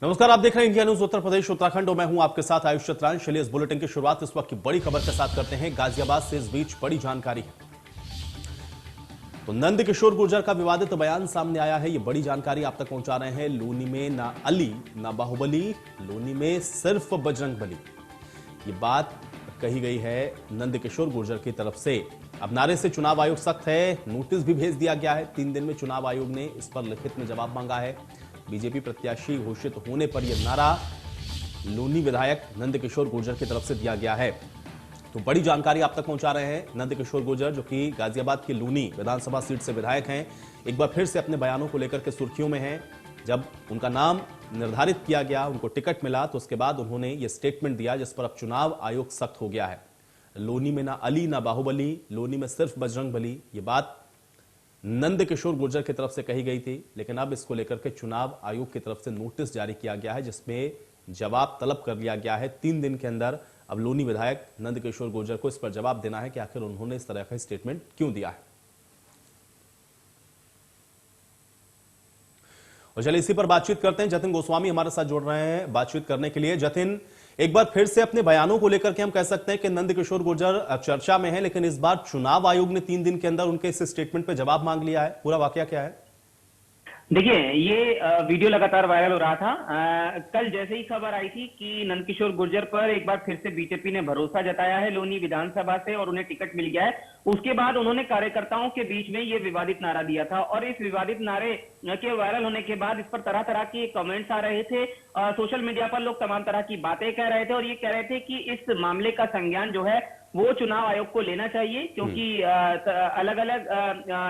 नमस्कार, आप देख रहे हैं इंडिया न्यूज उत्तर प्रदेश उत्तराखंड और मैं हूं आपके साथ आयुष चतुरान। चलिए इस बुलेटिन की शुरुआत इस वक्त की बड़ी खबर के साथ करते हैं। गाजियाबाद से इस बीच बड़ी जानकारी है। तो नंद किशोर गुर्जर का विवादित बयान सामने आया है। ये बड़ी जानकारी आप तक पहुंचा रहे हैं। लोनी में ना अली ना बाहुबली, लोनी में सिर्फ बजरंग बली, ये बात कही गई है नंद किशोर गुर्जर की तरफ से। अब नारे से चुनाव आयोग सख्त है, नोटिस भी भेज दिया गया है। 3 दिन में चुनाव आयोग ने इस पर लिखित में जवाब मांगा है। बीजेपी प्रत्याशी घोषित होने पर यह नारा लोनी विधायक नंद किशोर गुर्जर की तरफ से दिया गया है। तो बड़ी जानकारी आप तक पहुंचा रहे हैं। नंद किशोर गुर्जर जो कि गाजियाबाद की लोनी विधानसभा सीट से विधायक हैं, एक बार फिर से अपने बयानों को लेकर के सुर्खियों में हैं। जब उनका नाम निर्धारित किया गया, उनको टिकट मिला, तो उसके बाद उन्होंने ये स्टेटमेंट दिया जिस पर अब चुनाव आयोग सख्त हो गया है। लोनी में ना अली ना बाहुबली, लोनी में सिर्फ बजरंग बली, ये बात नंद किशोर गुर्जर की तरफ से कही गई थी। लेकिन अब इसको लेकर के चुनाव आयोग की तरफ से नोटिस जारी किया गया है जिसमें जवाब तलब कर लिया गया है 3 दिन के अंदर। अब लोनी विधायक नंद किशोर गुर्जर को इस पर जवाब देना है कि आखिर उन्होंने इस तरह का स्टेटमेंट क्यों दिया है। और चलिए इसी पर बातचीत करते हैं। जतिन गोस्वामी हमारे साथ जुड़ रहे हैं बातचीत करने के लिए। जतिन, एक बार फिर से अपने बयानों को लेकर के हम कह सकते हैं कि नंद किशोर गुर्जर चर्चा में है, लेकिन इस बार चुनाव आयोग ने 3 दिन के अंदर उनके इस स्टेटमेंट पे जवाब मांग लिया है। पूरा वाकया क्या है? देखिए, ये वीडियो लगातार वायरल हो रहा था। कल जैसे ही खबर आई थी कि नंदकिशोर गुर्जर पर एक बार फिर से बीजेपी ने भरोसा जताया है लोनी विधानसभा से और उन्हें टिकट मिल गया है, उसके बाद उन्होंने कार्यकर्ताओं के बीच में ये विवादित नारा दिया था। और इस विवादित नारे के वायरल होने के बाद इस पर तरह तरह के कमेंट्स आ रहे थे। सोशल मीडिया पर लोग तमाम तरह की बातें कह रहे थे और ये कह रहे थे कि इस मामले का संज्ञान जो है वो चुनाव आयोग को लेना चाहिए, क्योंकि अलग अलग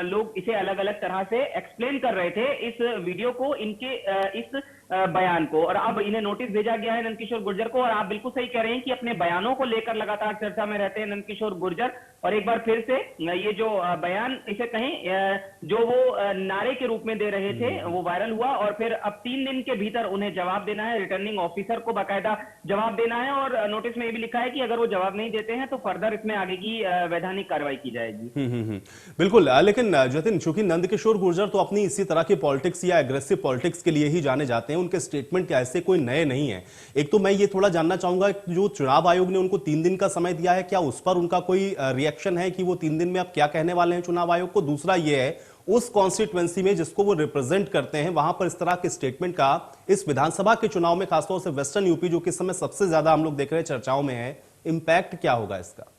लोग इसे अलग अलग तरह से एक्सप्लेन कर रहे थे इस वीडियो को, इनके इस बयान को। और अब इन्हें नोटिस भेजा गया है नंदकिशोर गुर्जर को। और आप बिल्कुल सही कह रहे हैं कि अपने बयानों को लेकर लगातार चर्चा में रहते हैं नंदकिशोर गुर्जर। और एक बार फिर से ये जो बयान इसे कहें जो वो नारे के रूप में दे रहे थे वो वायरल हुआ। और फिर अब 3 दिन के भीतर उन्हें जवाब देना है, रिटर्निंग ऑफिसर को बाकायदा जवाब देना है। और नोटिस में ये भी लिखा है कि अगर वो जवाब नहीं देते हैं तो फर्दर इसमें आगे की वैधानिक कार्रवाई की जाएगी। बिल्कुल। लेकिन जतिन, चूंकि नंद किशोर गुर्जर तो अपनी इसी तरह की पॉलिटिक्स या एग्रेसिव पॉलिटिक्स के लिए ही जाने जाते हैं, उनके स्टेटमेंट क्या ऐसे कोई नए नहीं है। एक तो मैं ये थोड़ा जानना चाहूंगा, जो चुनाव आयोग ने उनको 3 दिन का समय दिया है, क्या उस पर उनका कोई रिएक्शन है कि वो 3 दिन में अब क्या कहने वाले हैं चुनाव आयोग को? दूसरा ये है, उस कॉन्स्टिट्यूएंसी में जिसको वो रिप्रेजेंट करते हैं, वहां पर इस तरह के स्टेटमेंट का इस विधानसभा के चुनाव में, खासतौर से वेस्टर्न यूपी जो कि इस समय सबसे ज्यादा हम लोग देख रहे हैं चर्चाओं में है, इंपैक्ट क्या होगा इसका?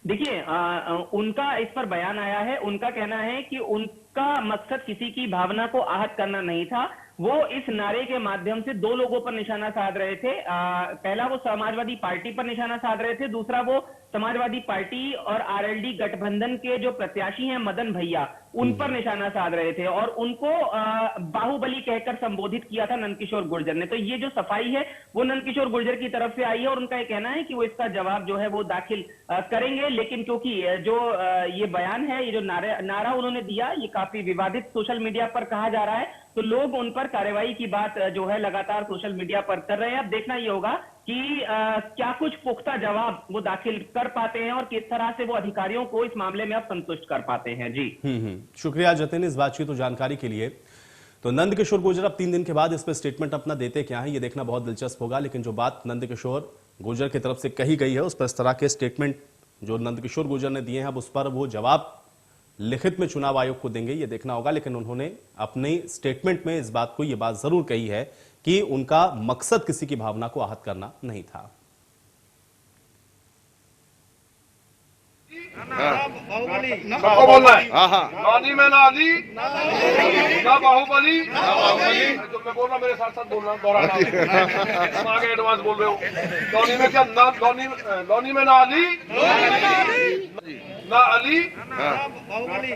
देखिए, उनका इस पर बयान आया है। उनका कहना है कि उनका मकसद किसी की भावना को आहत करना नहीं था। वो इस नारे के माध्यम से 2 लोगों पर निशाना साध रहे थे। पहला वो समाजवादी पार्टी पर निशाना साध रहे थे, दूसरा वो समाजवादी पार्टी और आरएलडी गठबंधन के जो प्रत्याशी हैं मदन भैया, उन पर निशाना साध रहे थे। और उनको बाहुबली कहकर संबोधित किया था नंदकिशोर गुर्जर ने। तो ये जो सफाई है वो नंदकिशोर गुर्जर की तरफ से आई है और उनका ये कहना है कि वो इसका जवाब जो है वो दाखिल करेंगे। लेकिन क्योंकि जो ये बयान है, ये जो नारा उन्होंने दिया, ये काफी विवादित सोशल मीडिया पर कहा जा रहा है, तो लोग उन पर कार्रवाई की बात जो है लगातार सोशल मीडिया पर कर रहे हैं। अब देखना ये होगा कि क्या कुछ पुख्ता जवाब वो दाखिल कर पाते हैं और किस तरह से वो अधिकारियों को इस मामले में अब संतुष्ट कर पाते हैं। जी शुक्रिया जतिन इस बातचीत और जानकारी के लिए। तो नंद किशोर गुर्जर अब 3 दिन के बाद इस पर स्टेटमेंट अपना देते क्या है, ये देखना बहुत दिलचस्प होगा। लेकिन जो बात नंद किशोर गुर्जर की तरफ से कही गई है, उस पर इस तरह के स्टेटमेंट जो नंद किशोर गुर्जर ने दिए हैं, अब उस पर वो जवाब लिखित में चुनाव आयोग को देंगे, ये देखना होगा। लेकिन उन्होंने अपने स्टेटमेंट में इस बात को, ये बात जरूर कही है कि उनका मकसद किसी की भावना को आहत करना नहीं था। सबको बोलना है। लोनी में ना अली ना बाहुबली, जो मैं बोल रहा मेरे साथ साथ बोलना, दोहराना। तुम आगे एडवांस बोल रहे हो। लोनी में क्या ना, लोनी में ना अली ना बाहुबली।